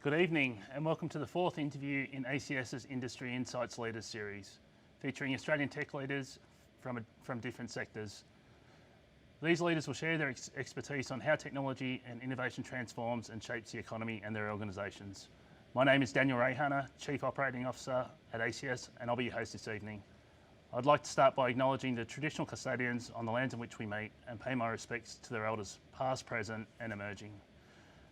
Good evening and welcome to the fourth interview in ACS's Industry Insights Leaders series, featuring Australian tech leaders from different sectors. These leaders will share their expertise on how technology and innovation transforms and shapes the economy and their organisations. My name is Daniel Rayhanna, Chief Operating Officer at ACS, and I'll be your host this evening. I'd like to start by acknowledging the traditional custodians on the lands in which we meet and pay my respects to their elders, past, present and emerging.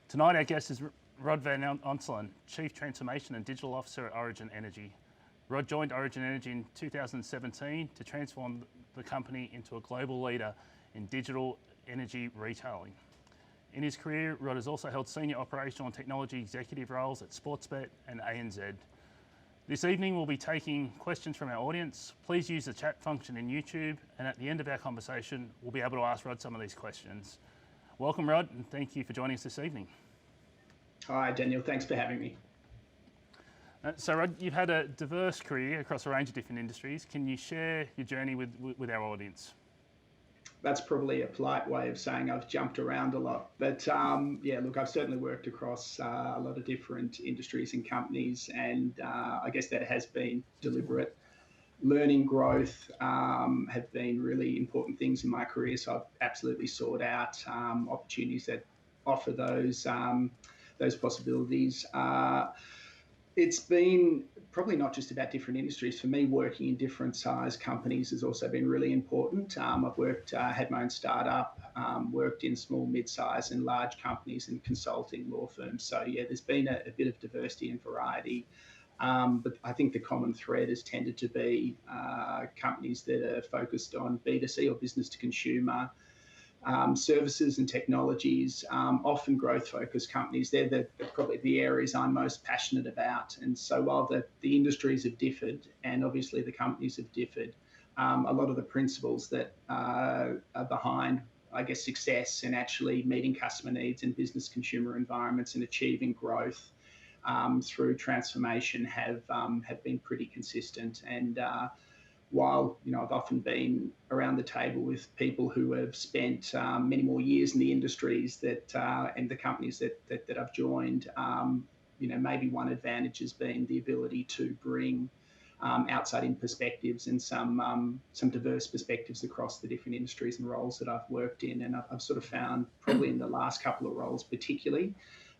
Tonight our guest is Rod van Onselen, Chief Transformation and Digital Officer at Origin Energy. Rod joined Origin Energy in 2017 to transform the company into a global leader in digital energy retailing. In his career, Rod has also held senior operational and technology executive roles at Sportsbet and ANZ. This evening we'll be taking questions from our audience. Please use the chat function in YouTube, and at the end of our conversation we'll be able to ask Rod some of these questions. Welcome Rod, and thank you for joining us this evening. Hi Daniel, thanks for having me. So Rod, you've had a diverse career across a range of different industries. Can you share your journey with our audience? That's probably a polite way of saying I've jumped around a lot. But yeah, look, I've certainly worked across a lot of different industries and companies, and I guess that has been deliberate. Learning, growth have been really important things in my career, so I've absolutely sought out opportunities that offer those possibilities. It's been probably not just about different industries. For me, working in different size companies has also been really important. I've worked, had my own startup, worked in small, mid-size and large companies and consulting law firms. So yeah, there's been a bit of diversity and variety. But I think the common thread has tended to be companies that are focused on B2C or business to consumer, services and technologies, often growth-focused companies. They're probably the areas I'm most passionate about. And so while the industries have differed, and obviously the companies have differed, a lot of the principles that are behind, I guess, success and actually meeting customer needs in business consumer environments and achieving growth through transformation have been pretty consistent. And while I've often been around the table with people who have spent many more years in the industries that and the companies that I've joined, maybe one advantage has been the ability to bring outside-in perspectives and some diverse perspectives across the different industries and roles that I've worked in. And I've sort of found, probably in the last couple of roles particularly,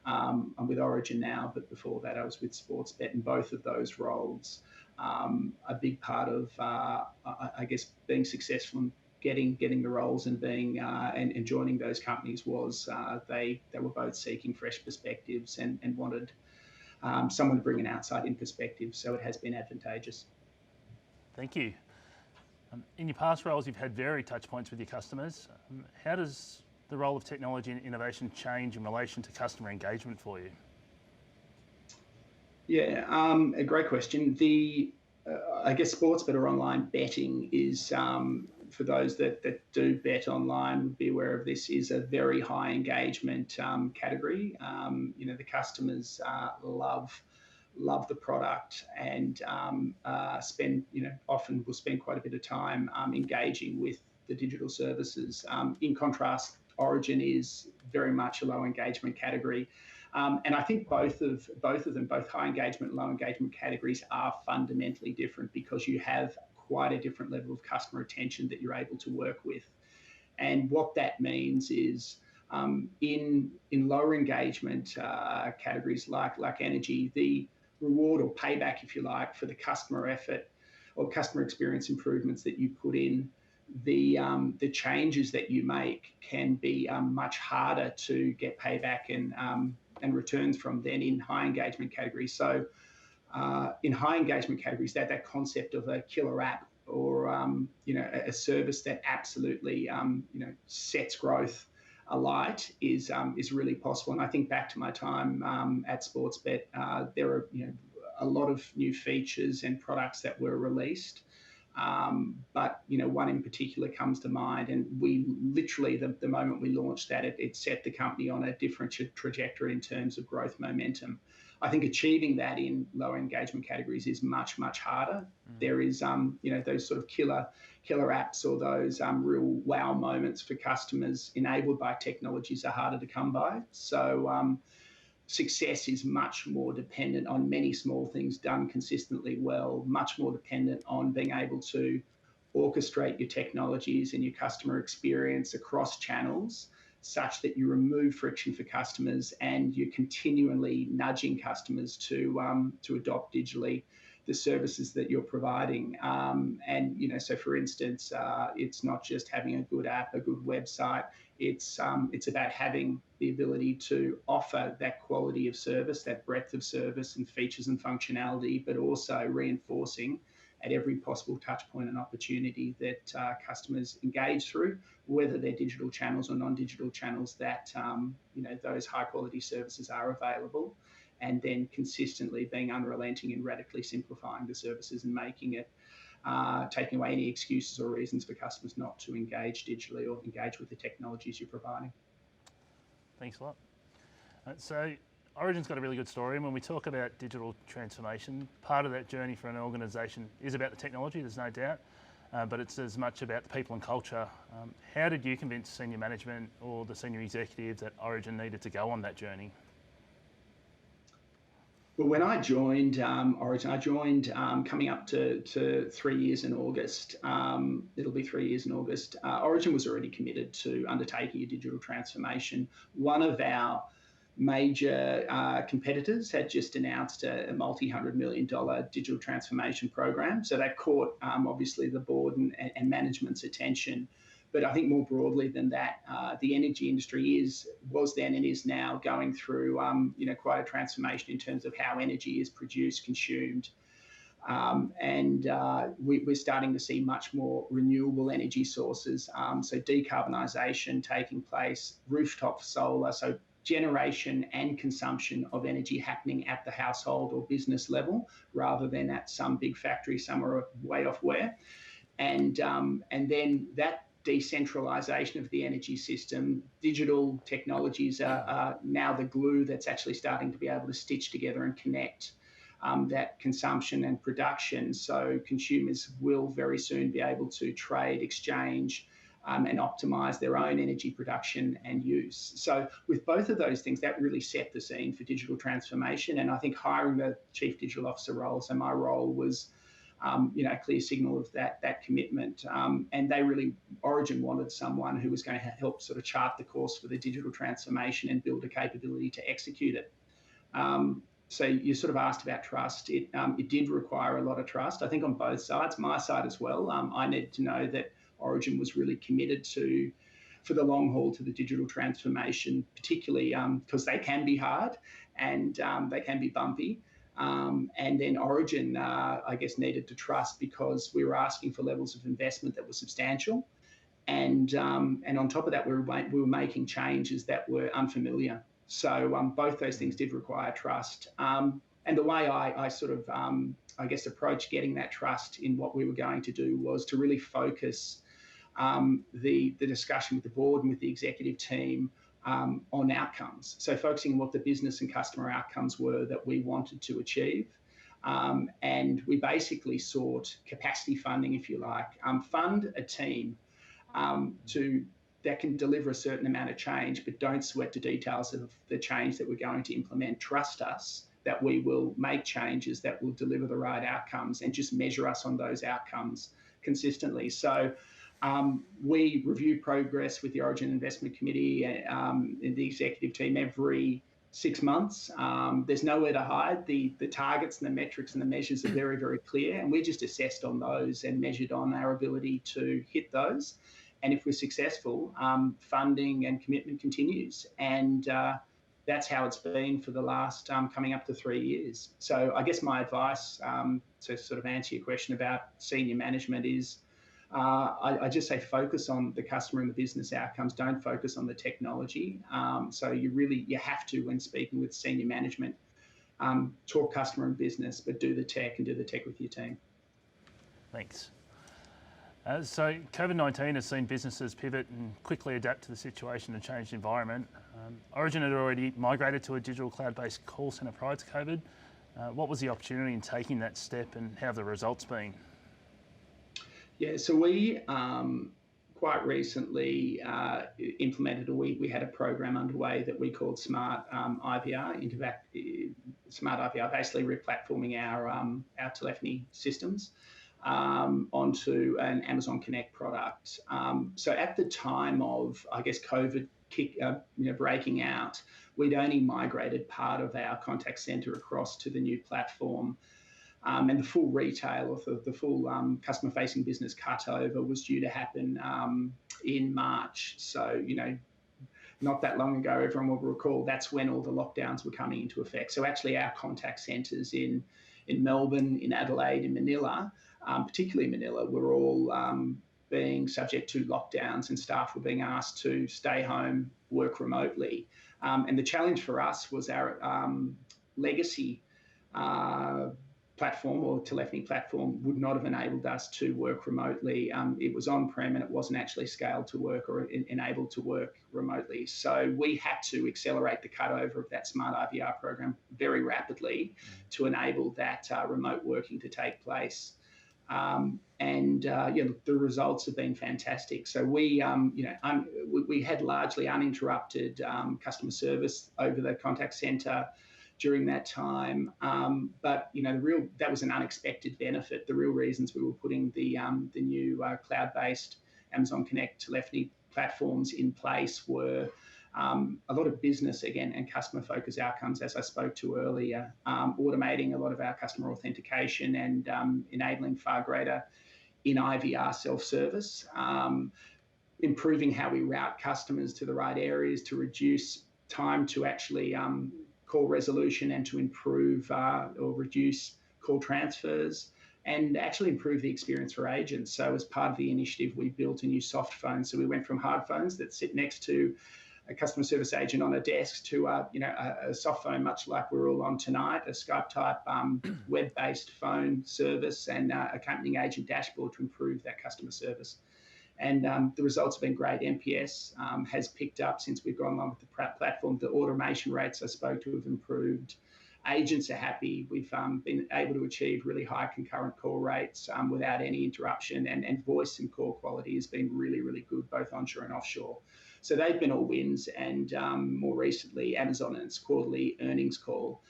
I'm with Origin now, but before that I was with Sportsbet, and both of those roles, a big part of, I guess, being successful in getting the roles and being and joining those companies was they were both seeking fresh perspectives and wanted someone to bring an outside-in perspective. So it has been advantageous. Thank you. In your past roles, you've had varied touch points with your customers. How does the role of technology and innovation change in relation to customer engagement for you? Yeah, a great question. I guess Sportsbet or online betting is, for those that do bet online would be aware of this, is a very high engagement category. The customers love the product and often will spend quite a bit of time engaging with the digital services. In contrast, Origin is very much a low engagement category. And I think both of them, both high engagement and low engagement categories, are fundamentally different because you have quite a different level of customer attention that you're able to work with. And what that means is in lower engagement categories like energy, the reward or payback, if you like, for the customer effort or customer experience improvements that you put in, the changes that you make can be much harder to get payback and returns from than in high engagement categories. So in high engagement categories, that concept of a killer app or a service that absolutely sets growth alight is really possible. And I think back to my time at Sportsbet, there are a lot of new features and products that were released. But one in particular comes to mind, and we literally, the moment we launched that, it set the company on a different trajectory in terms of growth momentum. I think achieving that in lower engagement categories is much, much harder. There is, those sort of killer apps or those real wow moments for customers enabled by technologies are harder to come by. So success is much more dependent on many small things done consistently well, much more dependent on being able to orchestrate your technologies and your customer experience across channels such that you remove friction for customers and you're continually nudging customers to adopt digitally the services that you're providing. So for instance, it's not just having a good app, a good website. It's about having the ability to offer that quality of service, that breadth of service and features and functionality, but also reinforcing at every possible touch point and opportunity that customers engage through, whether they're digital channels or non-digital channels, that those high quality services are available, and then consistently being unrelenting and radically simplifying the services and making it, taking away any excuses or reasons for customers not to engage digitally or engage with the technologies you're providing. Thanks a lot. So Origin's got a really good story, and when we talk about digital transformation, part of that journey for an organisation is about the technology, there's no doubt, but it's as much about the people and culture. How did you convince senior management or the senior executive that Origin needed to go on that journey? Well, when I joined Origin, coming up to 3 years in August. It'll be 3 years in August. Origin was already committed to undertaking a digital transformation. One of our major competitors had just announced a multi-$100 million digital transformation program. So that caught obviously the board and management's attention. But I think more broadly than that, the energy industry was then and is now going through quite a transformation in terms of how energy is produced, consumed. We're starting to see much more renewable energy sources. So decarbonisation taking place, rooftop solar, so generation and consumption of energy happening at the household or business level rather than at some big factory somewhere way off where. And then that decentralisation of the energy system, digital technologies are now the glue that's actually starting to be able to stitch together and connect that consumption and production. So consumers will very soon be able to trade, exchange, and optimise their own energy production and use. So with both of those things, that really set the scene for digital transformation. And I think hiring the Chief Digital Officer role, so my role was a clear signal of that commitment. And Origin wanted someone who was going to help sort of chart the course for the digital transformation and build a capability to execute it. So you sort of asked about trust. It did require a lot of trust, I think, on both sides, my side as well. I needed to know that Origin was really committed for the long haul to the digital transformation, particularly because they can be hard and they can be bumpy. And then Origin, I guess, needed to trust because we were asking for levels of investment that were substantial. And on top of that, we were making changes that were unfamiliar. So both those things did require trust. And the way I sort of, I guess, approached getting that trust in what we were going to do was to really focus the discussion with the board and with the executive team on outcomes. So focusing on what the business and customer outcomes were that we wanted to achieve. And we basically sought capacity funding, if you like, fund a team that can deliver a certain amount of change, but don't sweat the details of the change that we're going to implement. Trust us that we will make changes that will deliver the right outcomes and just measure us on those outcomes consistently. So we review progress with the Origin Investment Committee and the executive team every 6 months. There's nowhere to hide. The targets and the metrics and the measures are very, very clear, and we just assessed on those and measured on our ability to hit those. And if we're successful, funding and commitment continues. And that's how it's been for the last coming up to 3 years. So I guess my advice to sort of answer your question about senior management is I just say focus on the customer and the business outcomes. Don't focus on the technology. So you have to, when speaking with senior management, talk customer and business, but do the tech and do the tech with your team. Thanks. So COVID-19 has seen businesses pivot and quickly adapt to the situation and changed environment. Origin had already migrated to a digital cloud-based call centre prior to COVID. What was the opportunity in taking that step and how have the results been? Yeah, so we quite recently implemented, or we had a program underway that we called Smart IVR, Smart IVR, basically replatforming our telephony systems onto an Amazon Connect product. So at the time of, I guess, COVID breaking out, we'd only migrated part of our contact center across to the new platform. And the full retail, or the full customer-facing business cutover was due to happen in March. So, not that long ago, everyone will recall that's when all the lockdowns were coming into effect. So actually our contact centres in Melbourne, in Adelaide, in Manila, particularly Manila, were all being subject to lockdowns, and staff were being asked to stay home, work remotely. And the challenge for us was our legacy platform, or telephony platform, would not have enabled us to work remotely. It was on-prem and it wasn't actually scaled to work or enabled to work remotely. So we had to accelerate the cutover of that Smart IVR program very rapidly to enable that remote working to take place. The results have been fantastic. So we had largely uninterrupted customer service over the contact centre during that time, but that was an unexpected benefit. The real reasons we were putting the new cloud-based Amazon Connect telephony platforms in place were a lot of business, again, and customer-focused outcomes, as I spoke to earlier, automating a lot of our customer authentication and enabling far greater in IVR self-service, improving how we route customers to the right areas to reduce time to actually call resolution and to improve or reduce call transfers, and actually improve the experience for agents. So as part of the initiative, we built a new soft phone. So we went from hard phones that sit next to a customer service agent on a desk to a soft phone, much like we're all on tonight, a Skype-type web-based phone service, and accompanying agent dashboard to improve that customer service. And the results have been great. NPS has picked up since we've gone along with the platform. The automation rates I spoke to have improved. Agents are happy. We've been able to achieve really high concurrent call rates without any interruption, and voice and call quality has been really, really good, both onshore and offshore. So they've been all wins. And more recently, Amazon in its quarterly earnings call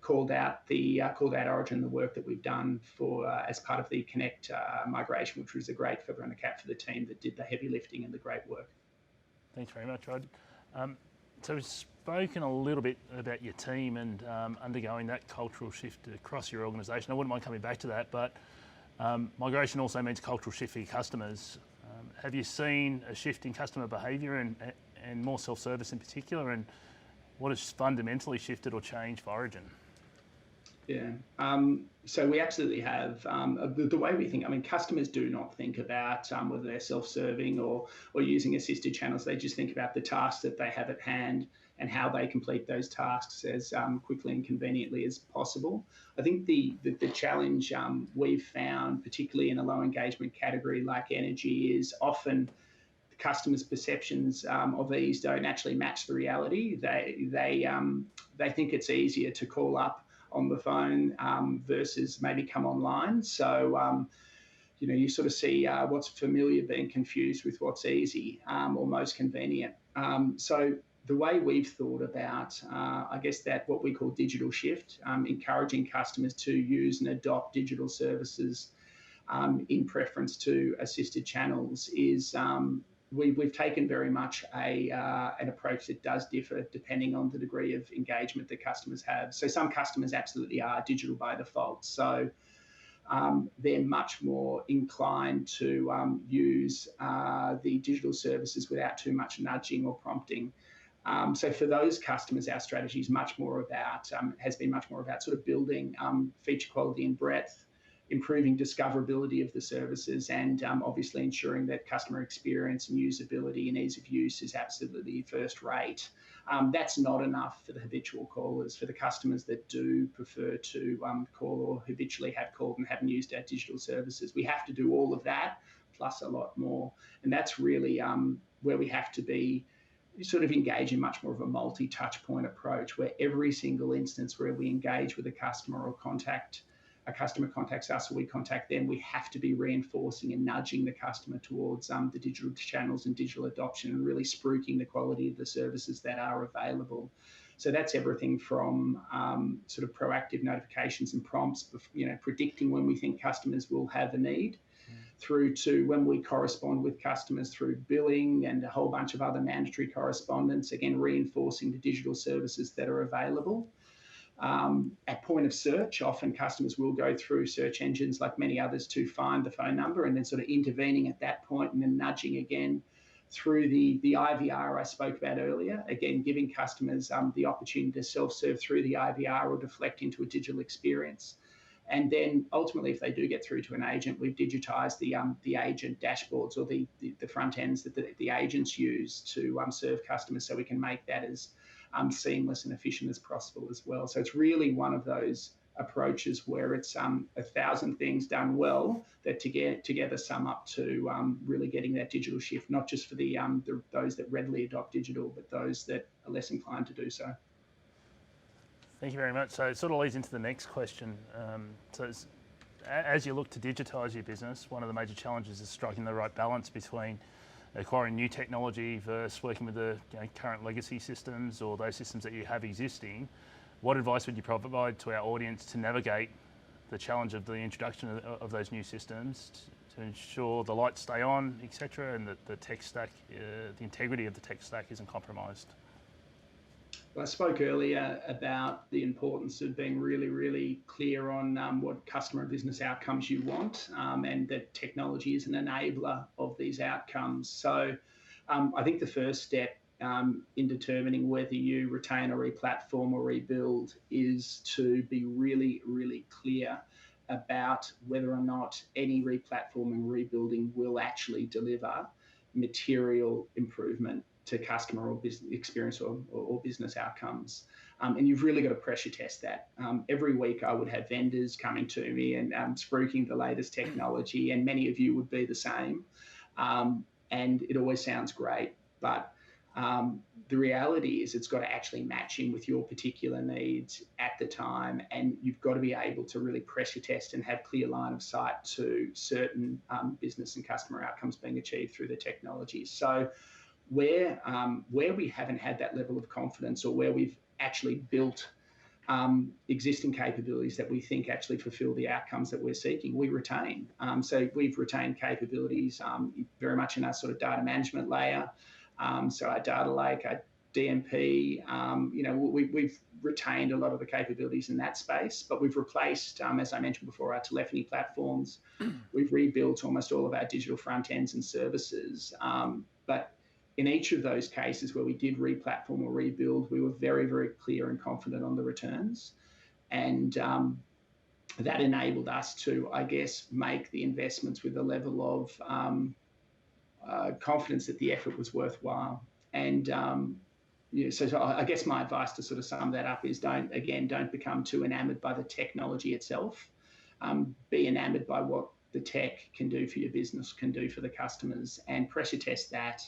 called out Origin, the work that we've done for as part of the Connect migration, which was a great feather in the cap for the team that did the heavy lifting and the great work. Thanks very much, Rod. So we've spoken a little bit about your team and undergoing that cultural shift across your organisation. I wouldn't mind coming back to that, but migration also means cultural shift for your customers. Have you seen a shift in customer behaviour and more self-service in particular, and what has fundamentally shifted or changed for Origin? Yeah, so we absolutely have. The way we think, customers do not think about whether they're self-serving or using assisted channels. They just think about the tasks that they have at hand and how they complete those tasks as quickly and conveniently as possible. I think the challenge we've found, particularly in a low engagement category like energy, is often the customers' perceptions of ease don't actually match the reality. They think it's easier to call up on the phone versus maybe come online. So, you sort of see what's familiar being confused with what's easy or most convenient. So the way we've thought about, I guess, that what we call digital shift, encouraging customers to use and adopt digital services in preference to assisted channels is we've taken very much an approach that does differ depending on the degree of engagement that customers have. So some customers absolutely are digital by default. So they're much more inclined to use the digital services without too much nudging or prompting. So for those customers, our strategy is much more about, has been much more about sort of building feature quality and breadth, improving discoverability of the services, and obviously ensuring that customer experience and usability and ease of use is absolutely first rate. That's not enough for the habitual callers. For the customers that do prefer to call or habitually have called and haven't used our digital services, we have to do all of that plus a lot more. And that's really where we have to be sort of engage in much more of a multi-touch point approach, where every single instance where we engage with a customer or contact a customer contacts us or we contact them, we have to be reinforcing and nudging the customer towards the digital channels and digital adoption, and really spruiking the quality of the services that are available. So that's everything from sort of proactive notifications and prompts, predicting when we think customers will have a need, through to when we correspond with customers through billing and a whole bunch of other mandatory correspondence, again, reinforcing the digital services that are available. At point of search, often customers will go through search engines like many others to find the phone number, and then sort of intervening at that point and then nudging again through the IVR I spoke about earlier, again, giving customers the opportunity to self-serve through the IVR or deflect into a digital experience. And then ultimately, if they do get through to an agent, we've digitized the agent dashboards, or the front ends that the agents use to serve customers, so we can make that as seamless and efficient as possible as well. So it's really one of those approaches where it's 1,000 things done well that together sum up to really getting that digital shift, not just for those that readily adopt digital, but those that are less inclined to do so. Thank you very much. So it sort of leads into the next question. As you look to digitise your business, one of the major challenges is striking the right balance between acquiring new technology versus working with the current legacy systems or those systems that you have existing. What advice would you provide to our audience to navigate the challenge of the introduction of those new systems to ensure the lights stay on, etc., and that the tech stack, the integrity of the tech stack isn't compromised? Well, I spoke earlier about the importance of being really, really clear on what customer and business outcomes you want, and that technology is an enabler of these outcomes. So I think the first step in determining whether you retain or replatform or rebuild is to be really, really clear about whether or not any replatforming or rebuilding will actually deliver material improvement to customer or business experience or business outcomes. And you've really got to pressure test that. Every week I would have vendors coming to me and spruiking the latest technology, and many of you would be the same. And it always sounds great, but the reality is it's got to actually match in with your particular needs at the time, and you've got to be able to really pressure test and have clear line of sight to certain business and customer outcomes being achieved through the technology. So where we haven't had that level of confidence, or where we've actually built existing capabilities that we think actually fulfill the outcomes that we're seeking, we retain. So we've retained capabilities very much in our sort of data management layer. So our data lake, our DMP, we've retained a lot of the capabilities in that space, but we've replaced, as I mentioned before, our telephony platforms. We've rebuilt almost all of our digital front ends and services. But in each of those cases where we did replatform or rebuild, we were very, very clear and confident on the returns. And that enabled us to, I guess, make the investments with a level of confidence that the effort was worthwhile. And so I guess my advice to sort of sum that up is don't become too enamored by the technology itself. Be enamored by what the tech can do for your business, can do for the customers, and pressure test that,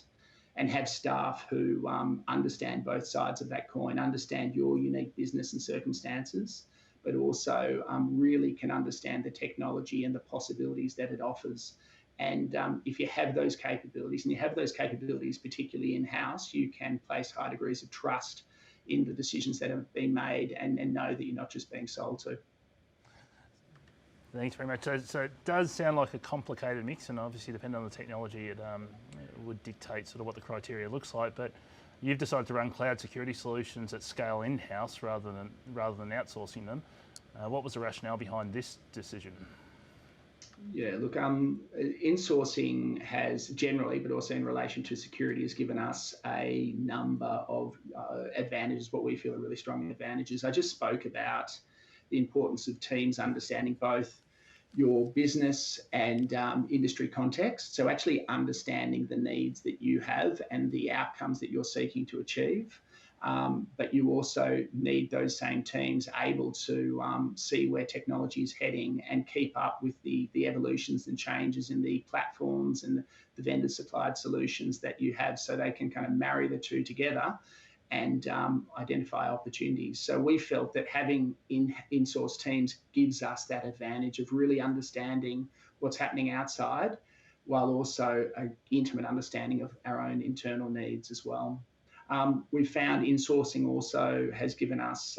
and have staff who understand both sides of that coin, understand your unique business and circumstances, but also really can understand the technology and the possibilities that it offers. And if you have those capabilities, and you have those capabilities particularly in-house, you can place high degrees of trust in the decisions that have been made, and know that you're not just being sold to. Thanks very much. So it does sound like a complicated mix, and obviously depending on the technology, it would dictate sort of what the criteria looks like. But you've decided to run cloud security solutions at scale in-house rather than outsourcing them. What was the rationale behind this decision? Yeah, look, insourcing has generally, but also in relation to security, has given us a number of advantages, what we feel are really strong advantages. I just spoke about the importance of teams understanding both your business and industry context. So actually understanding the needs that you have and the outcomes that you're seeking to achieve. But you also need those same teams able to see where technology is heading and keep up with the evolutions and changes in the platforms and the vendor supplied solutions that you have, so they can kind of marry the two together and identify opportunities. So we felt that having in-source teams gives us that advantage of really understanding what's happening outside, while also an intimate understanding of our own internal needs as well. We've found insourcing also has given us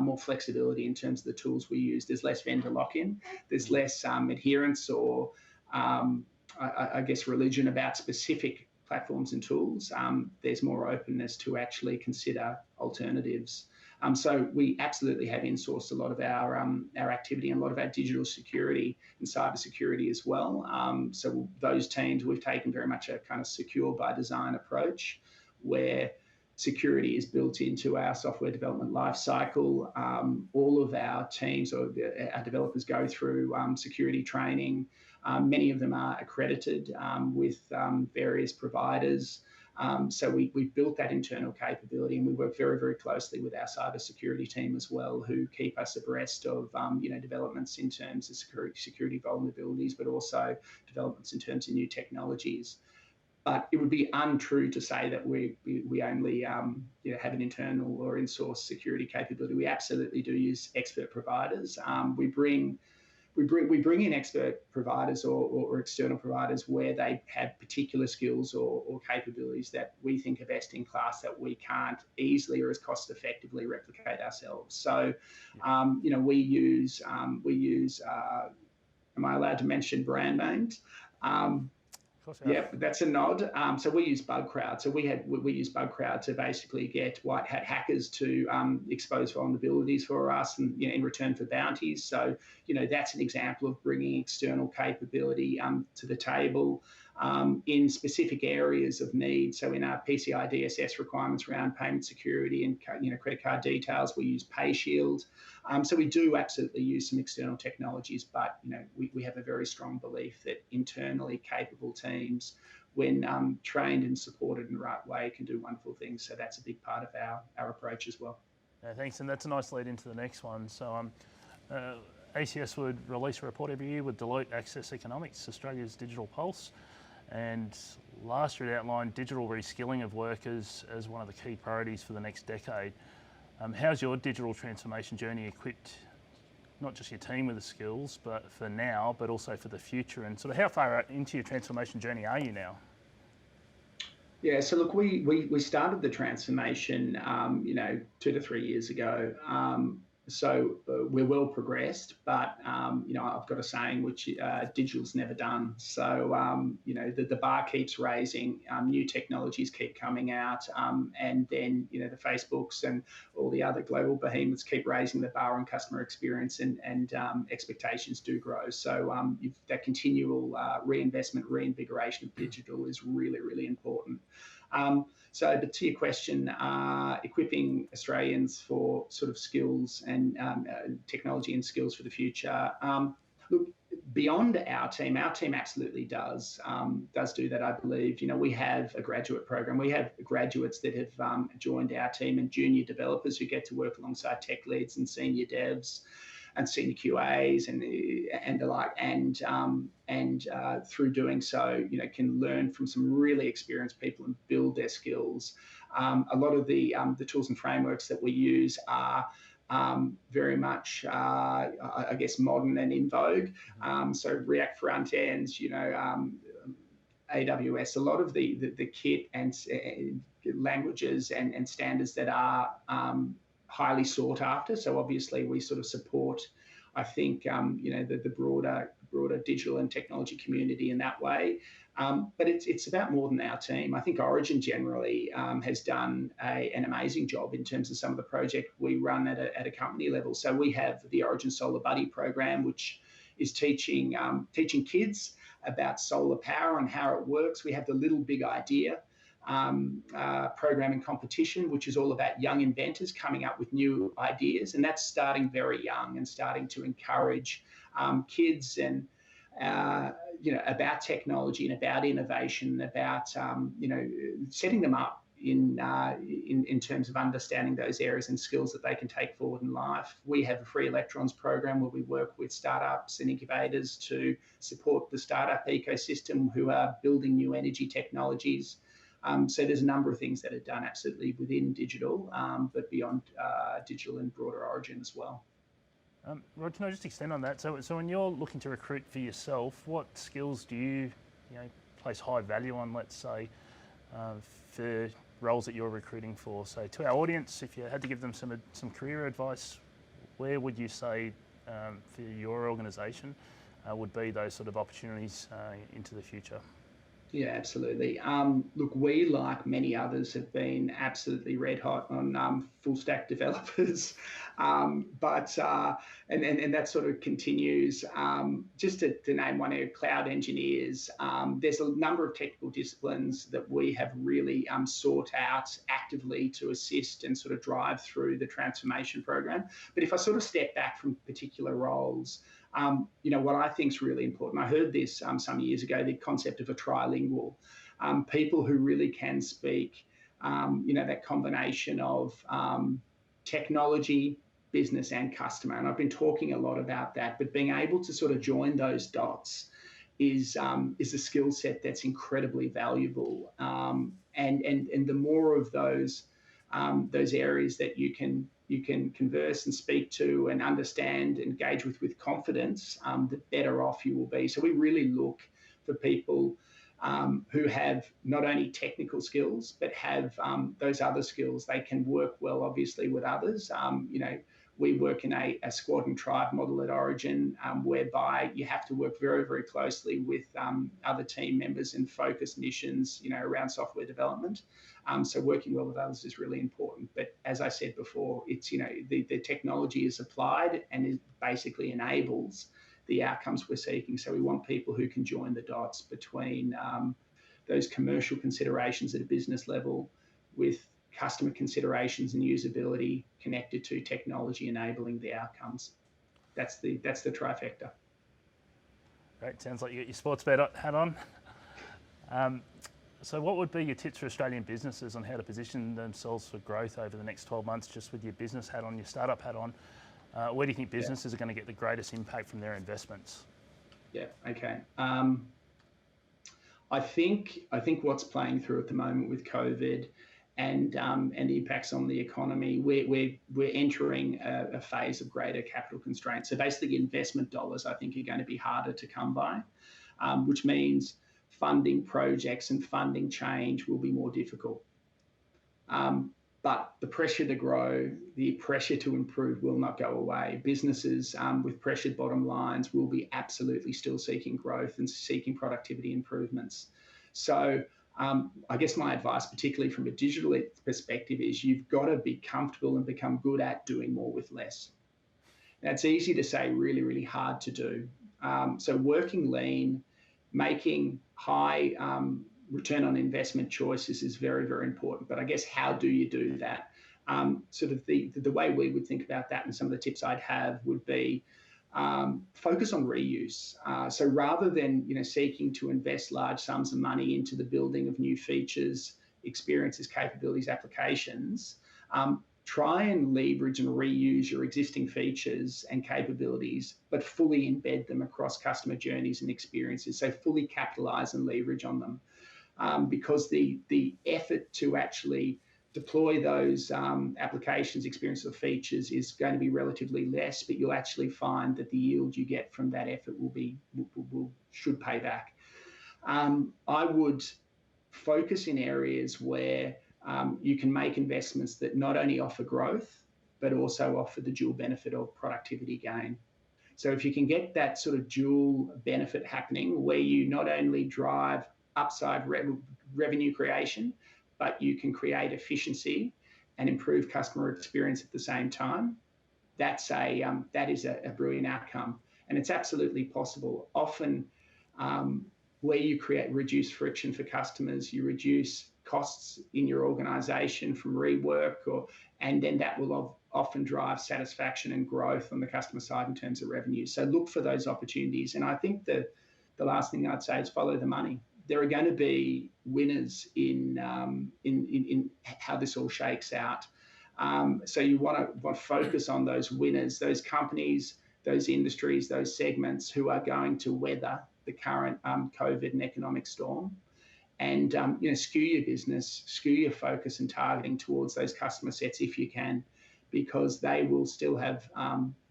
more flexibility in terms of the tools we use. There's less vendor lock-in, there's less adherence or I guess religion about specific platforms and tools. There's more openness to actually consider alternatives. So we absolutely have insourced a lot of our activity and a lot of our digital security and cyber security as well. So those teams, we've taken very much a kind of secure by design approach, where security is built into our software development lifecycle. All of our teams or our developers go through security training. Many of them are accredited with various providers. So we've built that internal capability, and we work very, very closely with our cybersecurity team as well, who keep us abreast of developments in terms of security vulnerabilities, but also developments in terms of new technologies. But it would be untrue to say that we only have an internal or in-source security capability. We absolutely do use expert providers. We bring in expert providers or external providers where they have particular skills or capabilities that we think are best in class that we can't easily or as cost effectively replicate ourselves. So, we use. Am I allowed to mention brand names? Yeah, that's a nod. So we use BugCrowd. So we use BugCrowd to basically get white hat hackers to expose vulnerabilities for us, and in return for bounties. So that's an example of bringing external capability to the table in specific areas of need. So in our PCI DSS requirements around payment security and credit card details, we use PayShield. So we do absolutely use some external technologies, but we have a very strong belief that internally capable teams, when trained and supported in the right way, can do wonderful things. So that's a big part of our approach as well. Yeah, thanks, and that's a nice lead into the next one. So ACS would release a report every year with Deloitte Access Economics, Australia's digital pulse. And last year it outlined digital reskilling of workers as one of the key priorities for the next decade. How's your digital transformation journey equipped not just your team with the skills, but for now, but also for the future? And sort of how far into your transformation journey are you now? Yeah, so look, we started the transformation, 2 to 3 years ago. So we're well progressed, but I've got a saying which digital's never done. So the bar keeps raising, new technologies keep coming out, and then the Facebooks and all the other global behemoths keep raising the bar on customer experience, and expectations do grow. So that continual reinvestment, reinvigoration of digital is really, really important. But to your question, equipping Australians for sort of skills and technology and skills for the future. Look, beyond our team absolutely does do that, I believe. We have a graduate program. We have graduates that have joined our team, and junior developers who get to work alongside tech leads and senior devs and senior QAs and the like, and through doing so, can learn from some really experienced people and build their skills. A lot of the tools and frameworks that we use are very much, I guess, modern and in vogue. So React front ends, AWS, a lot of the kit and languages and standards that are highly sought after. So obviously we sort of support, I think, the broader digital and technology community in that way. But it's about more than our team. I think Origin generally has done an amazing job in terms of some of the project we run at a company level. So we have the Origin Solar Buddy program, which is teaching kids about solar power and how it works. We have the Little Big Idea program and competition, which is all about young inventors coming up with new ideas, and that's starting very young and starting to encourage kids and about technology and about innovation, about setting them up in terms of understanding those areas and skills that they can take forward in life. We have a Free Electrons program where we work with startups and incubators to support the startup ecosystem who are building new energy technologies. So there's a number of things that are done absolutely within digital, but beyond digital and broader origin as well. Rod, can I just extend on that? So when you're looking to recruit for yourself, what skills do you place high value on, let's say, for roles that you're recruiting for? So to our audience, if you had to give them some career advice, where would you say for your organisation would be those sort of opportunities into the future? Yeah, absolutely. Look, we, like many others, have been absolutely red hot on full stack developers, but that sort of continues. Just to name one area, cloud engineers. There's a number of technical disciplines that we have really sought out actively to assist and sort of drive through the transformation program. But if I sort of step back from particular roles, what I think is really important, I heard this some years ago, the concept of a trilingual, people who really can speak, that combination of technology, business and customer. And I've been talking a lot about that, but being able to sort of join those dots is a skill set that's incredibly valuable. And the more of those areas that you can converse and speak to and understand, engage with confidence, the better off you will be. So we really look for people who have not only technical skills, but have those other skills. They can work well, obviously, with others. We work in a squad and tribe model at Origin, whereby you have to work very, very closely with other team members and focus missions, around software development. So working well with others is really important. But as I said before, it's, the technology is applied and it basically enables the outcomes we're seeking. So we want people who can join the dots between those commercial considerations at a business level with customer considerations and usability connected to technology enabling the outcomes. That's the trifecta. Great. Sounds like you got your sports bet hat on. So what would be your tips for Australian businesses on how to position themselves for growth over the next 12 months, just with your business hat on, your startup hat on? Where do you think businesses are going to get the greatest impact from their investments? Yeah, okay. I think what's playing through at the moment with COVID and the impacts on the economy, we're entering a phase of greater capital constraints. So basically investment dollars, I think, are going to be harder to come by, which means funding projects and funding change will be more difficult. But the pressure to grow, the pressure to improve will not go away. Businesses with pressured bottom lines will be absolutely still seeking growth and seeking productivity improvements. So I guess my advice, particularly from a digital perspective, is you've got to be comfortable and become good at doing more with less. Now, it's easy to say, really, really hard to do. So working lean, making high return on investment choices is very, very important. But I guess, how do you do that? Sort of the way we would think about that, and some of the tips I'd have would be focus on reuse. So rather than seeking to invest large sums of money into the building of new features, experiences, capabilities, applications, try and leverage and reuse your existing features and capabilities, but fully embed them across customer journeys and experiences. So fully capitalize and leverage on them. Because the effort to actually deploy those applications, experiences, or features is going to be relatively less, but you'll actually find that the yield you get from that effort should pay back. I would focus in areas where you can make investments that not only offer growth, but also offer the dual benefit of productivity gain. So if you can get that sort of dual benefit happening, where you not only drive upside revenue creation, but you can create efficiency and improve customer experience at the same time, that is a brilliant outcome. And it's absolutely possible. Often where you reduce friction for customers, you reduce costs in your organization from rework, and then that will often drive satisfaction and growth on the customer side in terms of revenue. So look for those opportunities. And I think the last thing I'd say is follow the money. There are going to be winners in how this all shakes out. So you want to focus on those winners, those companies, those industries, those segments who are going to weather the current COVID and economic storm, and skew your business, skew your focus and targeting towards those customer sets if you can, because they will still have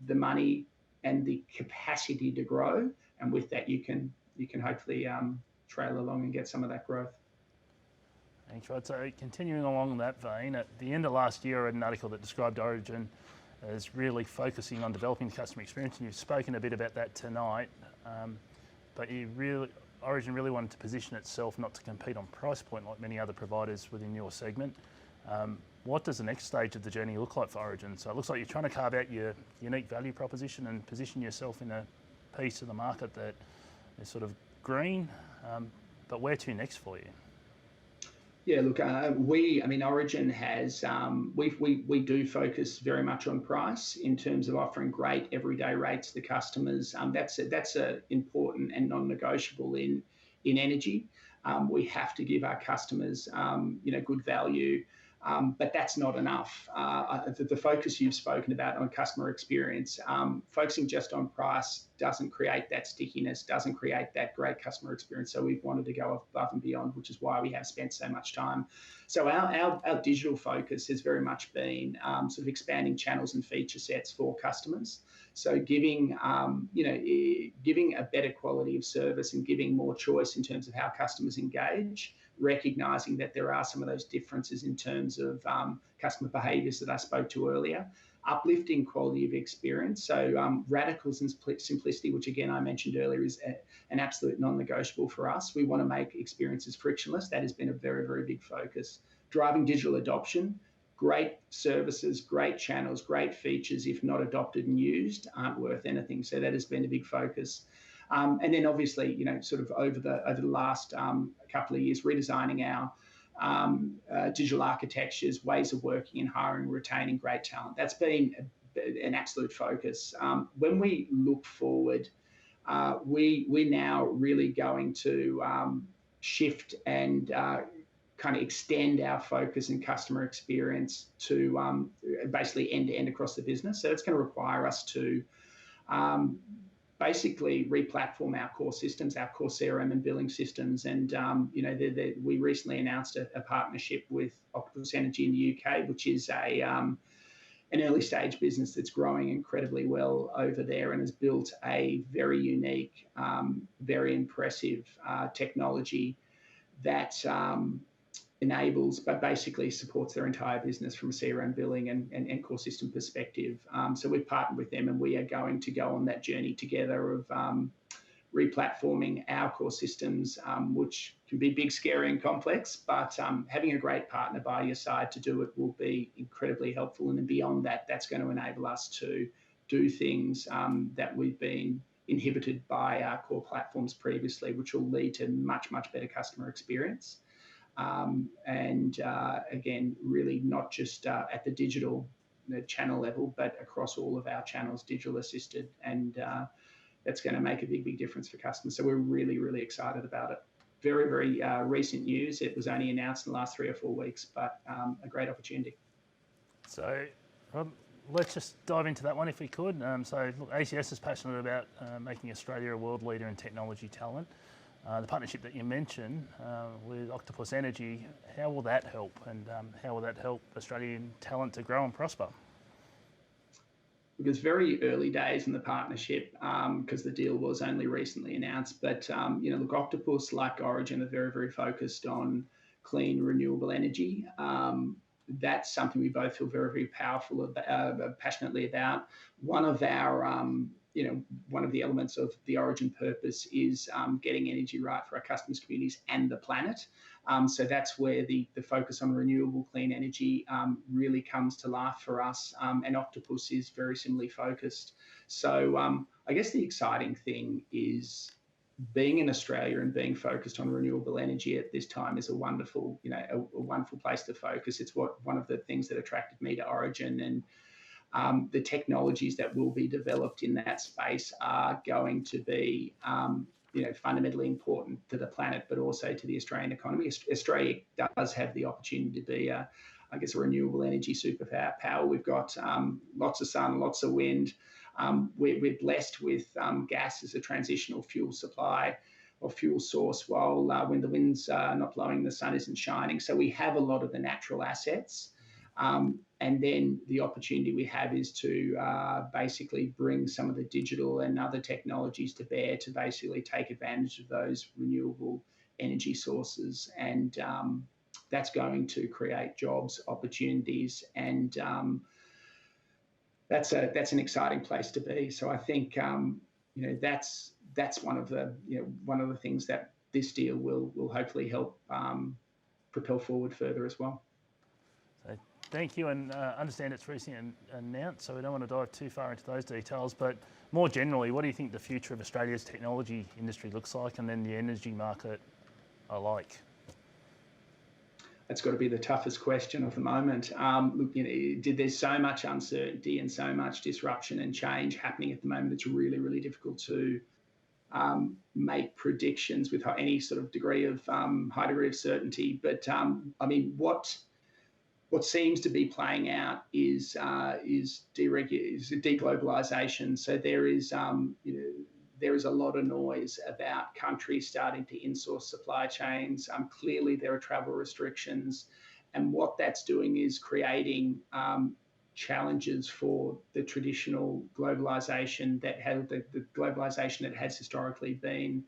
the money and the capacity to grow, and with that you can hopefully trail along and get some of that growth. Thanks, Rod. So continuing along that vein, at the end of last year I read an article that described Origin as really focusing on developing the customer experience, and you've spoken a bit about that tonight, but Origin really wanted to position itself not to compete on price point like many other providers within your segment. What does the next stage of the journey look like for Origin? So it looks like you're trying to carve out your unique value proposition and position yourself in a piece of the market that is sort of green, but where to next for you? Yeah, look, Origin has, we do focus very much on price in terms of offering great everyday rates to customers. That's a important and non-negotiable in energy. We have to give our customers, good value, but that's not enough. The focus you've spoken about on customer experience, focusing just on price doesn't create that stickiness, doesn't create that great customer experience. So we've wanted to go above and beyond, which is why we have spent so much time. So our digital focus has very much been sort of expanding channels and feature sets for customers. So giving a better quality of service and giving more choice in terms of how customers engage, recognizing that there are some of those differences in terms of customer behaviours that I spoke to earlier, uplifting quality of experience. So radical simplicity, which again I mentioned earlier, is an absolute non-negotiable for us. We want to make experiences frictionless. That has been a very, very big focus. Driving digital adoption, great services, great channels, great features, if not adopted and used, aren't worth anything. So that has been a big focus. And then obviously, sort of over the last couple of years, redesigning our digital architectures, ways of working and hiring, retaining great talent. That's been an absolute focus. When we look forward, we're now really going to shift and kind of extend our focus and customer experience to basically end-to-end across the business. So it's going to require us to basically re-platform our core systems, our core CRM and billing systems. And, we recently announced a partnership with Octopus Energy in the UK, which is an early stage business that's growing incredibly well over there and has built a very unique, very impressive technology that enables, but basically supports their entire business from a CRM billing and core system perspective. So we've partnered with them, and we are going to go on that journey together of re-platforming our core systems, which can be big, scary and complex, but having a great partner by your side to do it will be incredibly helpful. And then beyond that, that's going to enable us to do things that we've been inhibited by our core platforms previously, which will lead to much, much better customer experience. Again, really not just at the digital channel level, but across all of our channels, digital assisted, and that's going to make a big, big difference for customers. So we're really, really excited about it. Very, very recent news. It was only announced in the last 3 or 4 weeks, but a great opportunity. So let's just dive into that one if we could. So look, ACS is passionate about making Australia a world leader in technology talent. The partnership that you mentioned with Octopus Energy, how will that help, and how will that help Australian talent to grow and prosper? Because very early days in the partnership, because the deal was only recently announced. But look, Octopus, like Origin, are very, very focused on clean, renewable energy. That's something we both feel very, very passionately about. One of the elements of the Origin purpose is getting energy right for our customers, communities, and the planet. So that's where the focus on renewable, clean energy really comes to life for us. And Octopus is very similarly focused. So I guess the exciting thing is being in Australia and being focused on renewable energy at this time is a wonderful place to focus. It's one of the things that attracted me to Origin, and the technologies that will be developed in that space are going to be fundamentally important to the planet, but also to the Australian economy. Australia does have the opportunity to be a renewable energy superpower. We've got lots of sun, lots of wind. We're blessed with gas as a transitional fuel supply. fuel source while when the wind's not blowing, the sun isn't shining. So we have a lot of the natural assets. And then the opportunity we have is to basically bring some of the digital and other technologies to bear to basically take advantage of those renewable energy sources. And that's going to create jobs, opportunities, and that's an exciting place to be. So I think that's one of the things that this deal will hopefully help propel forward further as well. So thank you, and understand it's recently announced, so we don't want to dive too far into those details, but more generally, what do you think the future of Australia's technology industry looks like, and then the energy market alike? That's got to be the toughest question of the moment. Look, there's so much uncertainty and so much disruption and change happening at the moment. It's really, really difficult to make predictions with any sort of degree of high degree of certainty. But I mean, what seems to be playing out is deglobalization. So there is a lot of noise about countries starting to insource supply chains. Clearly, there are travel restrictions. And what that's doing is creating challenges for the traditional globalization the globalization that has historically been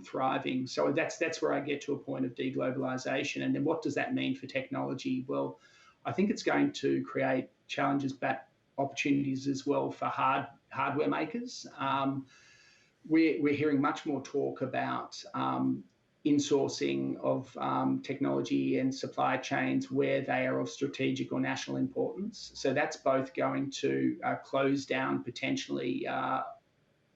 thriving. So that's where I get to a point of deglobalization. And then what does that mean for technology? Well, I think it's going to create challenges but opportunities as well for hardware makers. We're hearing much more talk about insourcing of technology and supply chains where they are of strategic or national importance. So that's both going to close down potentially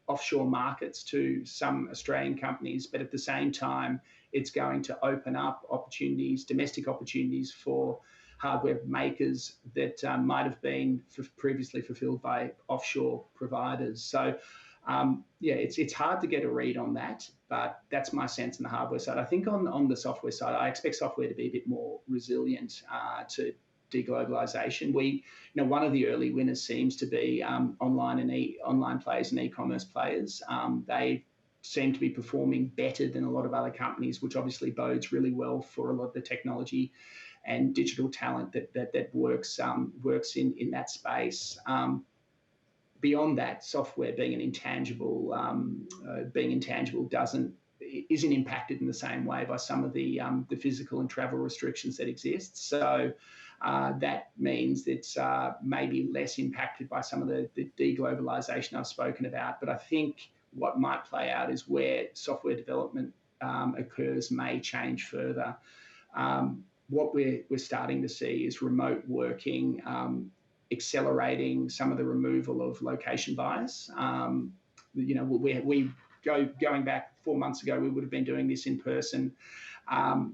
offshore markets to some Australian companies, but at the same time, it's going to open up opportunities, domestic opportunities for hardware makers that might have been previously fulfilled by offshore providers. So it's hard to get a read on that, but that's my sense on the hardware side. I think on the software side, I expect software to be a bit more resilient to deglobalization. One of the early winners seems to be online players and e-commerce players. They seem to be performing better than a lot of other companies, which obviously bodes really well for a lot of the technology and digital talent that works in that space. Beyond that, software being intangible isn't impacted in the same way by some of the physical and travel restrictions that exist. So that means it's maybe less impacted by some of the deglobalization I've spoken about. But I think what might play out is where software development occurs may change further. What we're starting to see is remote working accelerating some of the removal of location bias. Going back 4 months ago, we would have been doing this in person.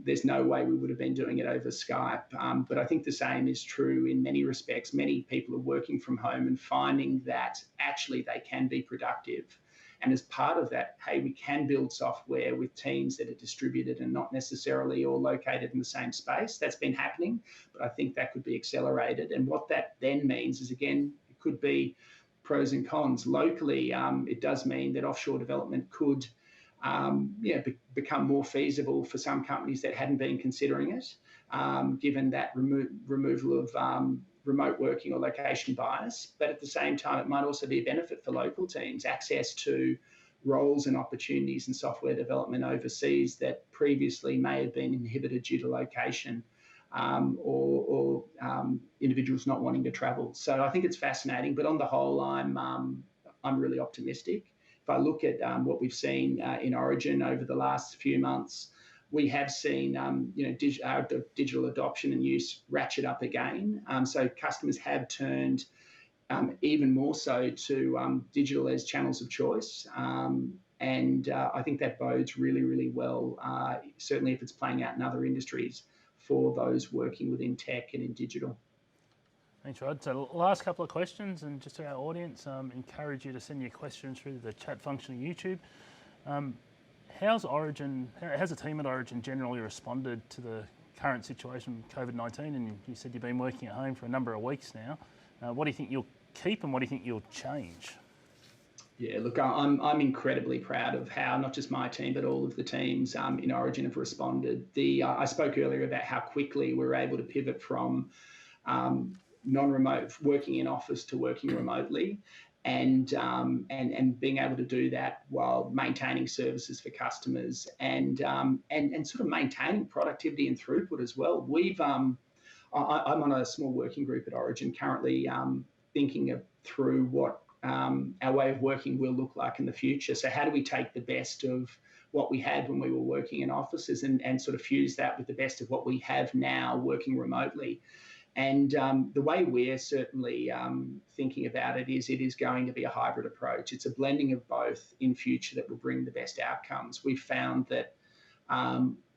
There's no way we would have been doing it over Skype. But I think the same is true in many respects. Many people are working from home and finding that actually they can be productive. And as part of that, hey, we can build software with teams that are distributed and not necessarily all located in the same space. That's been happening, but I think that could be accelerated. And what that then means is, again, it could be pros and cons. Locally, it does mean that offshore development could become more feasible for some companies that hadn't been considering it, given that removal of remote working or location bias. But at the same time, it might also be a benefit for local teams, access to roles and opportunities in software development overseas that previously may have been inhibited due to location or individuals not wanting to travel. So I think it's fascinating, but on the whole, I'm really optimistic. If I look at what we've seen in Origin over the last few months, we have seen digital adoption and use ratchet up again. So customers have turned even more so to digital as channels of choice. And I think that bodes really, really well, certainly if it's playing out in other industries for those working within tech and in digital. Thanks, Rod. So last couple of questions, and just to our audience, encourage you to send your questions through the chat function of YouTube. How's the team at Origin generally responded to the current situation with COVID-19? And you said you've been working at home for a number of weeks now. What do you think you'll keep and what do you think you'll change? Yeah, look, I'm incredibly proud of how not just my team but all of the teams in Origin have responded. I spoke earlier about how quickly we were able to pivot from non-remote working in office to working remotely, and being able to do that while maintaining services for customers and sort of maintaining productivity and throughput as well. I'm on a small working group at Origin currently, thinking through what our way of working will look like in the future. So how do we take the best of what we had when we were working in offices and sort of fuse that with the best of what we have now working remotely? And the way we're certainly thinking about it is going to be a hybrid approach. It's a blending of both in future that will bring the best outcomes. We've found that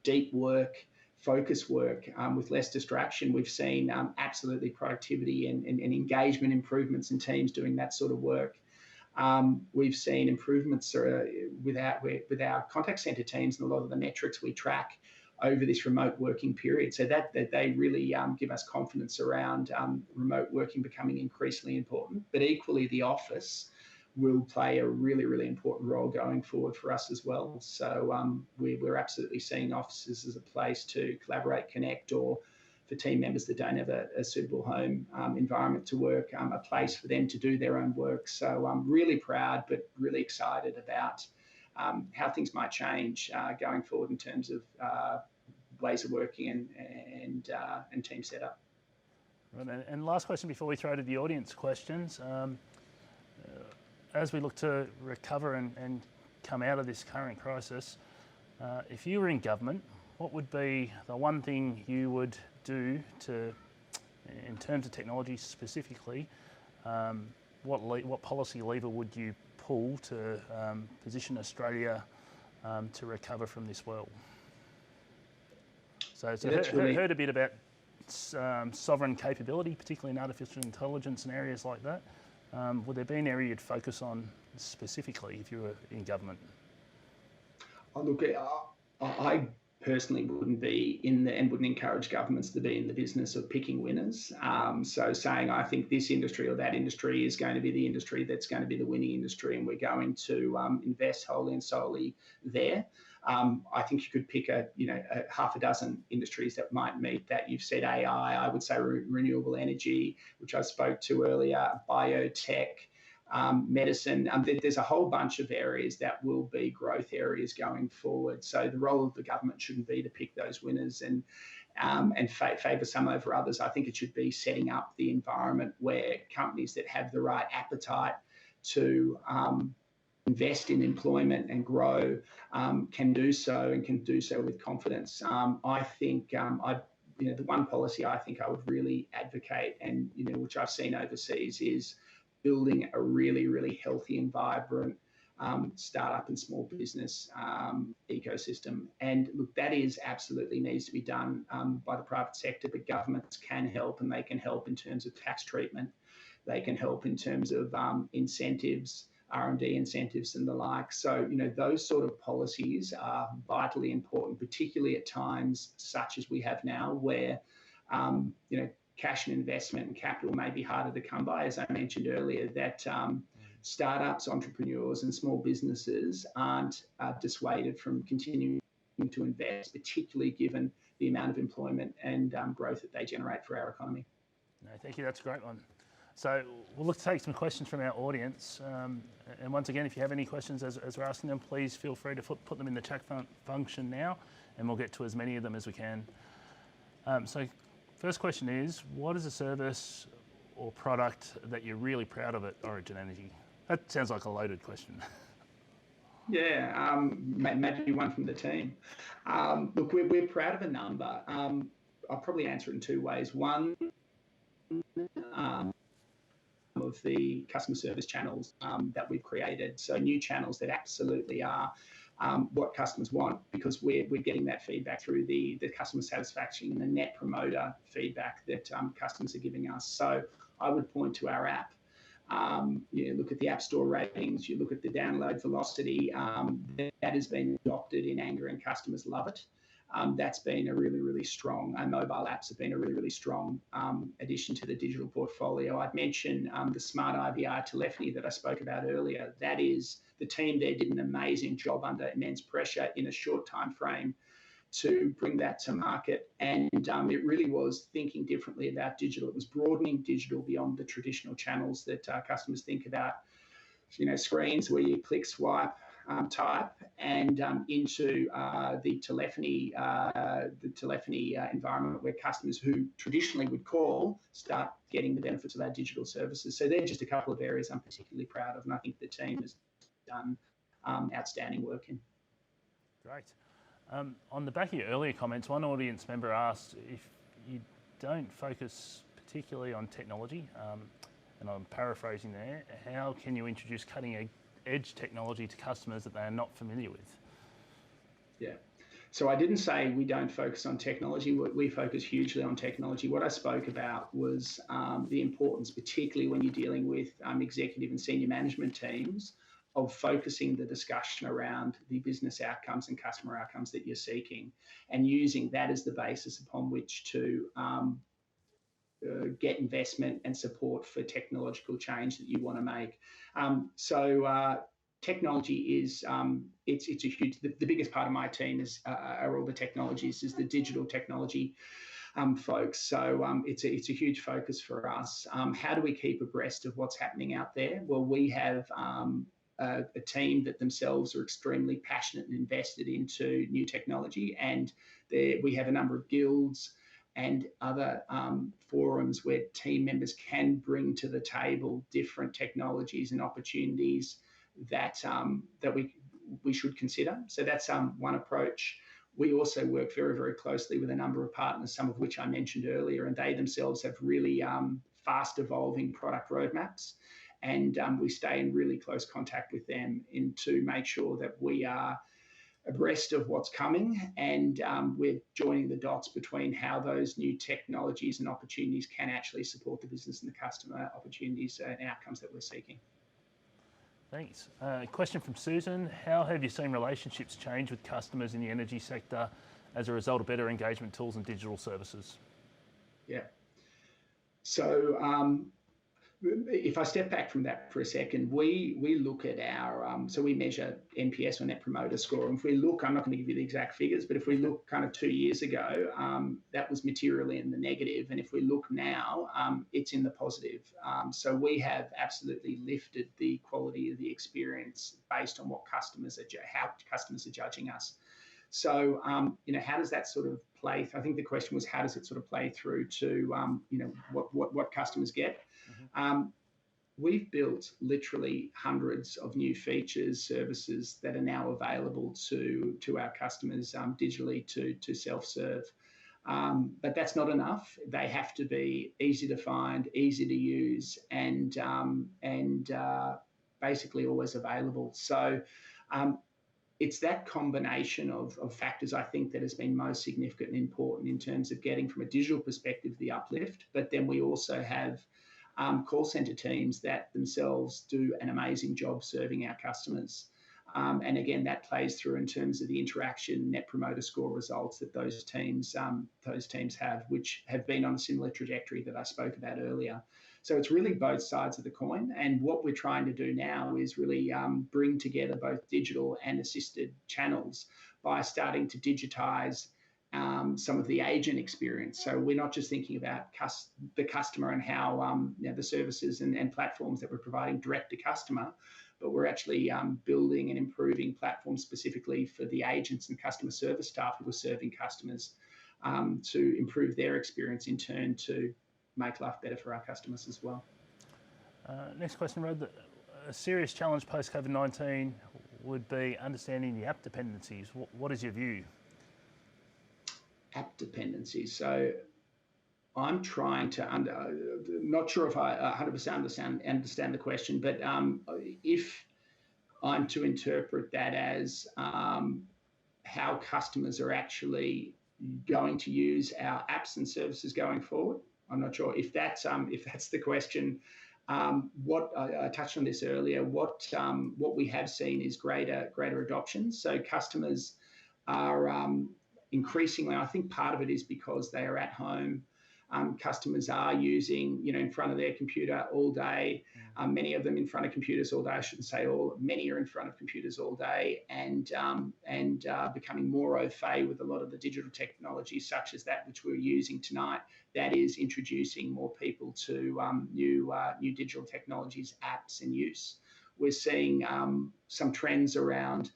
deep work, focus work with less distraction, we've seen absolutely productivity and engagement improvements in teams doing that sort of work. We've seen improvements with our contact center teams and a lot of the metrics we track over this remote working period. So that they really give us confidence around remote working becoming increasingly important. But equally, the office will play a really, really important role going forward for us as well. So we're absolutely seeing offices as a place to collaborate, connect, or for team members that don't have a suitable home environment to work, a place for them to do their own work. So I'm really proud, but really excited about how things might change going forward in terms of ways of working and team setup. And last question before we throw to the audience questions. As we look to recover and come out of this current crisis, if you were in government, what would be the one thing you would do to, in terms of technology specifically, what policy lever would you pull to position Australia to recover from this well? So heard a bit about sovereign capability, particularly in artificial intelligence and areas like that. Would there be an area you'd focus on specifically if you were in government? Look, I personally wouldn't be and wouldn't encourage governments to be in the business of picking winners. So saying I think this industry or that industry is going to be the industry that's going to be the winning industry and we're going to invest wholly and solely there. I think you could pick a half a dozen industries that might meet that. You've said AI, I would say renewable energy, which I spoke to earlier, biotech, medicine. There's a whole bunch of areas that will be growth areas going forward. So the role of the government shouldn't be to pick those winners and favour some over others. I think it should be setting up the environment where companies that have the right appetite to invest in employment and grow can do so and can do so with confidence. I think the one policy I think I would really advocate and which I've seen overseas is building a really, really healthy and vibrant startup and small business ecosystem. And look, that is absolutely needs to be done by the private sector, but governments can help, and they can help in terms of tax treatment. They can help in terms of incentives, R&D incentives and the like. So, those sort of policies are vitally important, particularly at times such as we have now where, cash and investment and capital may be harder to come by. As I mentioned earlier, that startups, entrepreneurs and small businesses aren't dissuaded from continuing to invest, particularly given the amount of employment and growth that they generate for our economy. No, thank you. That's a great one. So we'll look to take some questions from our audience. And once again, if you have any questions as we're asking them, please feel free to put them in the chat function now, and we'll get to as many of them as we can. So first question is, what is a service or product that you're really proud of at Origin Energy? That sounds like a loaded question. Yeah, maybe one from the team. Look, we're proud of a number. I'll probably answer it in two ways. One, of the customer service channels that we've created. So new channels that absolutely are what customers want, because we're getting that feedback through the customer satisfaction and the net promoter feedback that customers are giving us. So I would point to our app. You look at the App Store ratings, you look at the download velocity, that has been adopted in anger and customers love it. That's been a really, really strong, mobile apps have been a really, really strong addition to the digital portfolio. I'd mentioned the smart IVR telephony that I spoke about earlier. That is, the team there did an amazing job under immense pressure in a short time frame to bring that to market. And it really was thinking differently about digital. It was broadening digital beyond the traditional channels that customers think about, screens where you click, swipe, type, and into the telephony environment where customers who traditionally would call start getting the benefits of our digital services. So they're just a couple of areas I'm particularly proud of, and I think the team has done outstanding work in. Great. On the back of your earlier comments, one audience member asked if you don't focus particularly on technology, and I'm paraphrasing there, how can you introduce cutting-edge technology to customers that they are not familiar with? Yeah. So I didn't say we don't focus on technology. We focus hugely on technology. What I spoke about was the importance, particularly when you're dealing with executive and senior management teams, of focusing the discussion around the business outcomes and customer outcomes that you're seeking, and using that as the basis upon which to get investment and support for technological change that you want to make. Technology is it's a huge. The biggest part of my team are all the technologies, is the digital technology folks. So it's a huge focus for us. How do we keep abreast of what's happening out there? Well, we have a team that themselves are extremely passionate and invested into new technology, and we have a number of guilds and other forums where team members can bring to the table different technologies and opportunities that we should consider. So that's one approach. We also work very, very closely with a number of partners, some of which I mentioned earlier, and they themselves have really fast evolving product roadmaps. And we stay in really close contact with them to make sure that we are abreast of what's coming, and we're joining the dots between how those new technologies and opportunities can actually support the business and the customer opportunities and outcomes that we're seeking. Thanks. Question from Susan. How have you seen relationships change with customers in the energy sector as a result of better engagement tools and digital services? Yeah. So if I step back from that for a second, we look at our, so we measure NPS or Net Promoter Score. And if we look, I'm not going to give you the exact figures, but if we look kind of 2 years ago, that was materially in the negative. And if we look now, it's in the positive. So we have absolutely lifted the quality of the experience based on what customers how customers are judging us. So, how does that sort of play? I think the question was, how does it sort of play through to, what customers get? Mm-hmm. We've built literally hundreds of new features, services that are now available to our customers digitally to self-serve. But that's not enough. They have to be easy to find, easy to use, and basically always available. So it's that combination of factors, I think, that has been most significant and important in terms of getting, from a digital perspective, the uplift. But then we also have call centre teams that themselves do an amazing job serving our customers. And again, that plays through in terms of the interaction Net Promoter Score results that those teams have, which have been on a similar trajectory that I spoke about earlier. So it's really both sides of the coin. And what we're trying to do now is really bring together both digital and assisted channels by starting to digitize some of the agent experience. So we're not just thinking about the customer and how the services and platforms that we're providing direct to customer, but we're actually building and improving platforms specifically for the agents and customer service staff who are serving customers to improve their experience, in turn to make life better for our customers as well. Next question, Rod. A serious challenge post-COVID-19 would be understanding the app dependencies. What is your view? App dependencies. So I'm trying to not sure if I 100% understand the question, but if I'm to interpret that as how customers are actually going to use our apps and services going forward, I'm not sure if that's the question. What I touched on this earlier. What we have seen is greater adoption. So customers are increasingly, I think part of it is because they are at home. Customers are using, in front of their computer all day. Many of them in front of computers all day. I shouldn't say all. Many are in front of computers all day, and becoming more au fait with a lot of the digital technologies, such as that which we're using tonight. That is introducing more people to new digital technologies, apps, and use. We're seeing some trends around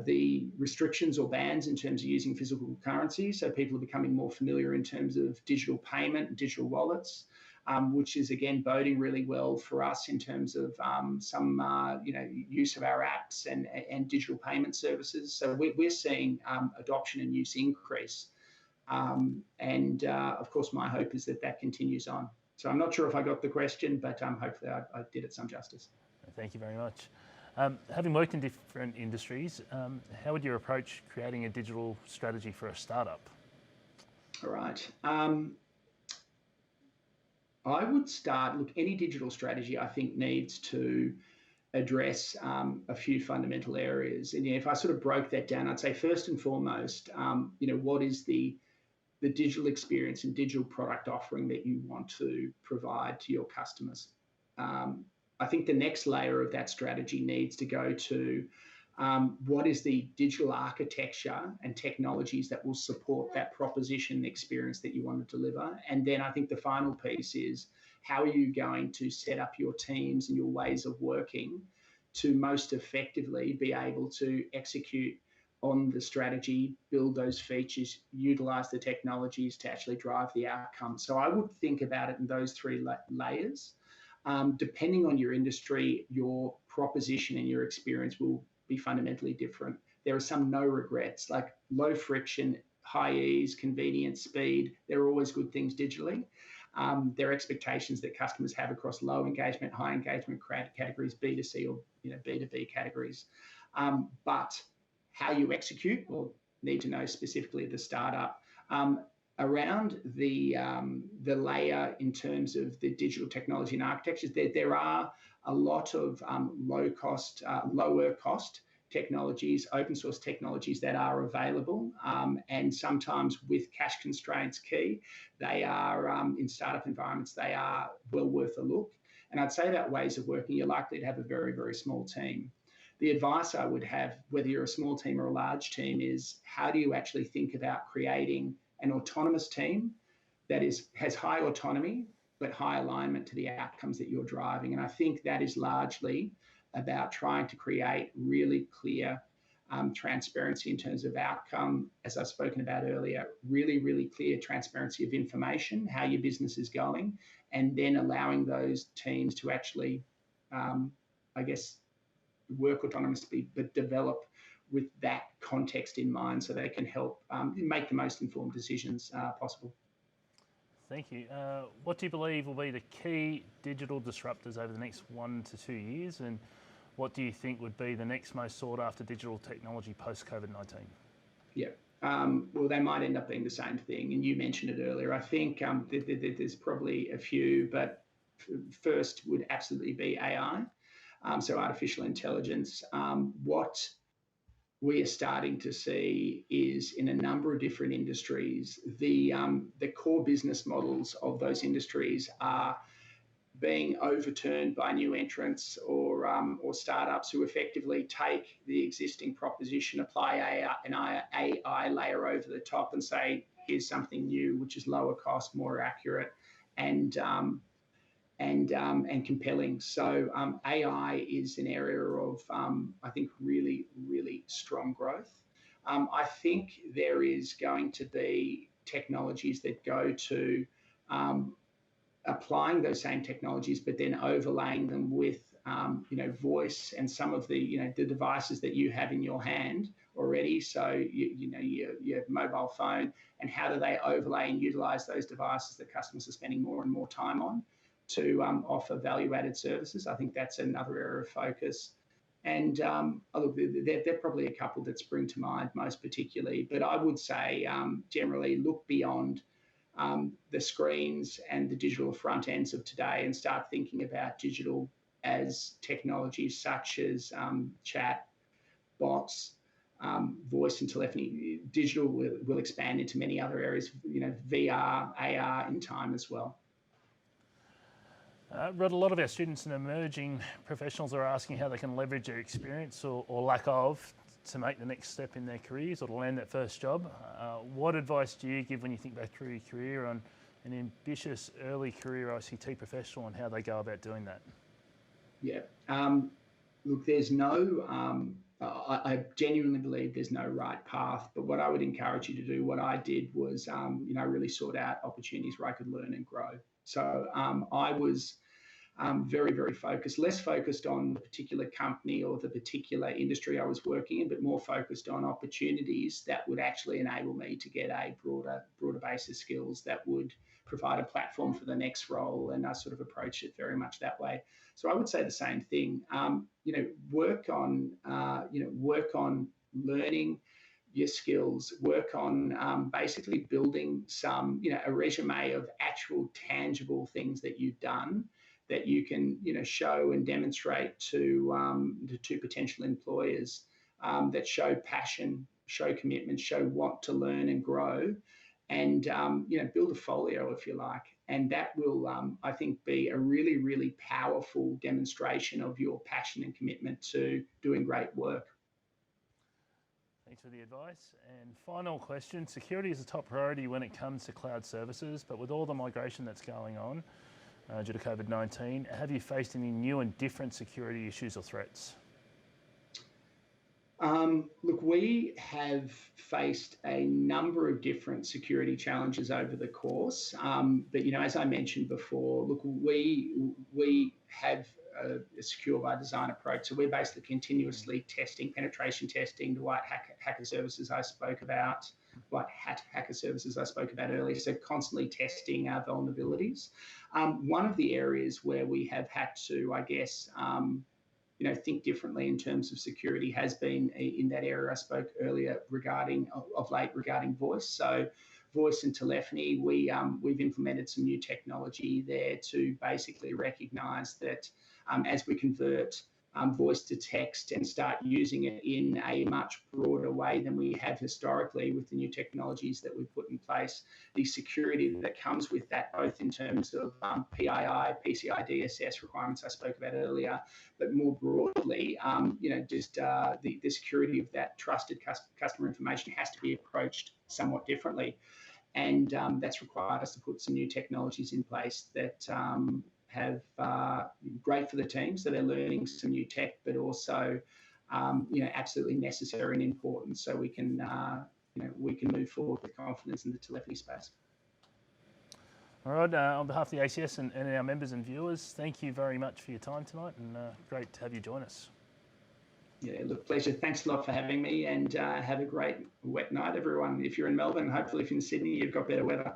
the restrictions or bans in terms of using physical currency. So people are becoming more familiar in terms of digital payment and digital wallets, which is again boding really well for us in terms of some use of our apps and digital payment services. So we're seeing adoption and use increase. Of course, my hope is that continues on. So I'm not sure if I got the question, but hopefully I did it some justice. Thank you very much. Having worked in different industries, how would you approach creating a digital strategy for a startup? All right. I would start, look, any digital strategy I think needs to address a few fundamental areas. And if I sort of broke that down, I'd say first and foremost, what is the digital experience and digital product offering that you want to provide to your customers? I think the next layer of that strategy needs to go to what is the digital architecture and technologies that will support that proposition experience that you want to deliver. And then I think the final piece is how are you going to set up your teams and your ways of working to most effectively be able to execute on the strategy, build those features, utilize the technologies to actually drive the outcome. So I would think about it in those three layers. Depending on your industry, your proposition and your experience will be fundamentally different. There are some no regrets, like low friction, high ease, convenience, speed. They're always good things digitally. There are expectations that customers have across low engagement, high engagement categories, B2C or B2B categories. But how you execute, we'll need to know specifically at the startup. Around the layer in terms of the digital technology and architectures, there are a lot of lower cost technologies, open source technologies that are available, and sometimes with cash constraints key, they are in startup environments, they are well worth a look. And I'd say about ways of working, you're likely to have a very, very small team. The advice I would have, whether you're a small team or a large team, is how do you actually think about creating an autonomous team that has high autonomy but high alignment to the outcomes that you're driving. And I think that is largely about trying to create really clear transparency in terms of outcome, as I've spoken about earlier, really, really clear transparency of information, how your business is going, and then allowing those teams to actually, work autonomously, but develop with that context in mind so they can help make the most informed decisions possible. Thank you. What do you believe will be the key digital disruptors over the next 1 to 2 years, and what do you think would be the next most sought after digital technology post-COVID-19? Yeah, well, they might end up being the same thing, and you mentioned it earlier. I think there's probably a few, but first would absolutely be AI, so artificial intelligence. What we are starting to see is in a number of different industries, the core business models of those industries are being overturned by new entrants or startups who effectively take the existing proposition, apply an AI layer over the top, and say, here's something new, which is lower cost, more accurate, and compelling. So AI is an area of, I think, really, really strong growth. I think there is going to be technologies that go to applying those same technologies, but then overlaying them with, voice and some of the, the devices that you have in your hand already. So, your mobile phone, and how do they overlay and utilize those devices that customers are spending more and more time on to offer value-added services. I think that's another area of focus. And look, there are probably a couple that spring to mind most particularly, but I would say generally look beyond the screens and the digital front ends of today and start thinking about digital as technologies such as chat, bots, voice and telephony. Digital will expand into many other areas, VR, AR in time as well. Rod, a lot of our students and emerging professionals are asking how they can leverage their experience or lack of to make the next step in their careers or to land that first job. What advice do you give when you think back through your career on an ambitious early career ICT professional and how they go about doing that? Yeah. Look, there's no, I genuinely believe there's no right path, but what I would encourage you to do, what I did was, really sort out opportunities where I could learn and grow. So I was very, very focused, less focused on the particular company or the particular industry I was working in, but more focused on opportunities that would actually enable me to get a broader base of skills that would provide a platform for the next role. And I sort of approached it very much that way. So I would say the same thing. Work on learning your skills, work on basically building a resume of actual tangible things that you've done that you can, show and demonstrate to potential employers that show passion, show commitment, show want to learn and grow, and build a folio if you like. And that will, I think, be a really, really powerful demonstration of your passion and commitment to doing great work. Thanks for the advice. And final question, security is a top priority when it comes to cloud services, but with all the migration that's going on due to COVID-19, have you faced any new and different security issues or threats? Look, we have faced a number of different security challenges over the course, but as I mentioned before, look, we have a secure by design approach. So we're basically continuously testing, penetration testing, the white hacker services I spoke about, white hat hacker services I spoke about earlier. So constantly testing our vulnerabilities. One of the areas where we have had to, I guess, think differently in terms of security has been in that area I spoke earlier regarding voice. So voice and telephony, we've implemented some new technology there to basically recognize that as we convert voice to text and start using it in a much broader way than we have historically with the new technologies that we've put in place, the security that comes with that, both in terms of PII, PCI DSS requirements I spoke about earlier, but more broadly, the security of that trusted customer information has to be approached somewhat differently. And that's required us to put some new technologies in place that have great for the team, so they're learning some new tech, but also absolutely necessary and important, so we can move forward with confidence in the telephony space. All right, on behalf of the ACS and our members and viewers, thank you very much for your time tonight, and great to have you join us. Yeah, look, pleasure. Thanks a lot for having me, and have a great wet night, everyone. If you're in Melbourne, hopefully if you're in Sydney, you've got better weather.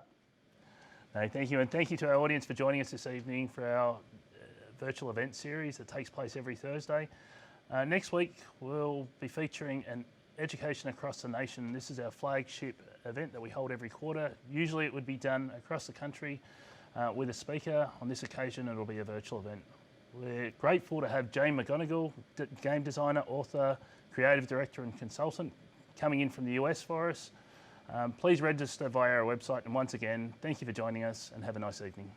No, thank you, and thank you to our audience for joining us this evening for our virtual event series that takes place every Thursday. Next week, we'll be featuring an Education Across the Nation. This is our flagship event that we hold every quarter. Usually it would be done across the country with a speaker. On this occasion, it'll be a virtual event. We're grateful to have Jane McGonigal, game designer, author, creative director and consultant, coming in from the US for us. Please register via our website, and once again, thank you for joining us and have a nice evening.